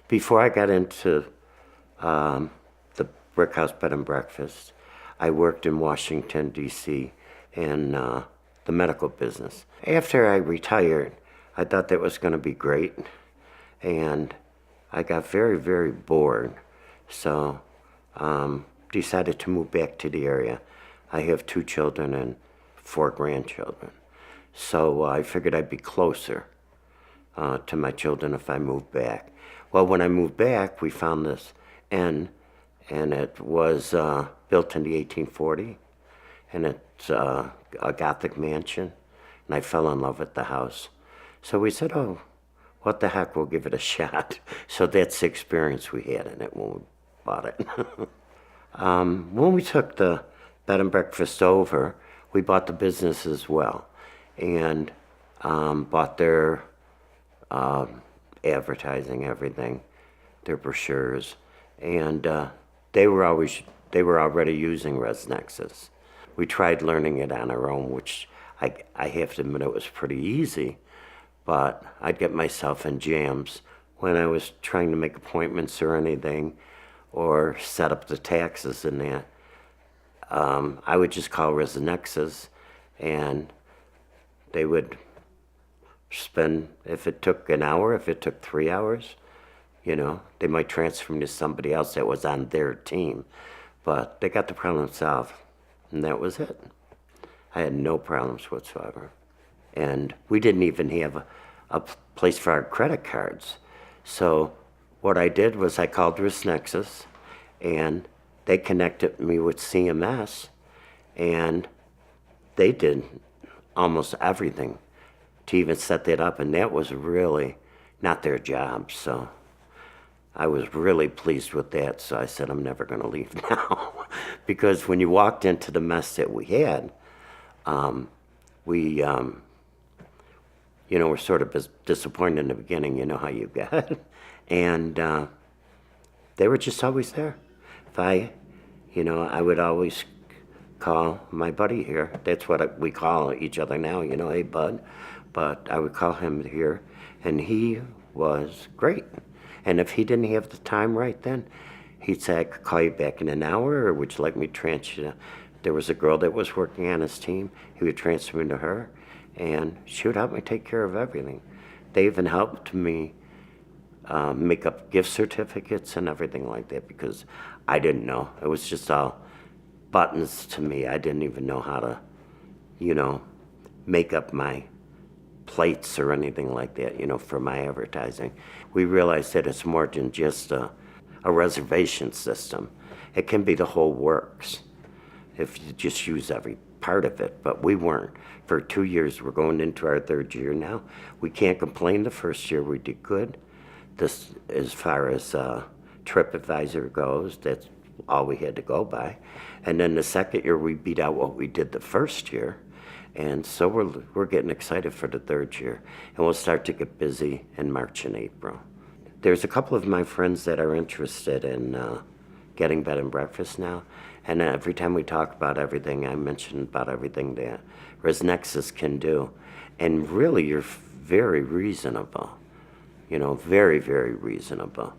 Before I got into the Brick House Bed and Breakfast, I worked in Washington, D.C. in the medical business. After I retired, I thought that was going to be great, and I got very, very bored. So decided to move back to the area. I have 2 children and 4 grandchildren. So I figured I'd be closer to my children if I moved back. Well, when I moved back, we found this inn, and it was built in the 1840, and it's a Gothic mansion, and I fell in love with the house. So we said, oh, what the heck, we'll give it a shot. So that's the experience we had in it when we bought it. When we took the bed and breakfast over, we bought the business as well, and bought their advertising, everything, their brochures, and they were already using ResNexus. We tried learning it on our own, which I have to admit it was pretty easy, but I'd get myself in jams when I was trying to make appointments or anything, or set up the taxes and that. I would just call ResNexus, and they would spend, if it took an hour, if it took 3 hours, they might transfer me to somebody else that was on their team. But they got the problem solved, and that was it. I had no problems whatsoever. And we didn't even have a place for our credit cards. So what I did was I called ResNexus, and they connected me with CMS, and they did almost everything to even set that up, and that was really not their job. So I was really pleased with that. So I said, I'm never going to leave now. Because when you walked into the mess that we had, we were sort of disappointed in the beginning, you know how you get. And they were just always there. If I would always call my buddy here. That's what we call each other now, hey, bud. But I would call him here, and he was great. And if he didn't have the time right then, he'd say, I could call you back in an hour, or would you like me to transfer you? There was a girl that was working on his team. He would transfer me to her, and she would help me take care of everything. They even helped me make up gift certificates and everything like that, because I didn't know. It was just all buttons to me. I didn't even know how to, make up my plates or anything like that, for my advertising. We realized that it's more than just a reservation system. It can be the whole works if you just use every part of it, but we weren't. For 2 years, we're going into our 3rd year now. We can't complain. The first year we did good. This, as far as TripAdvisor goes, that's all we had to go by. And then the 2nd year, we beat out what we did the first year. And so we're getting excited for the 3rd year. And we'll start to get busy in March and April. There's a couple of my friends that are interested in getting bed and breakfast now. And every time we talk about everything, I mention about everything that ResNexus can do. And really, you're very reasonable. Very, very reasonable.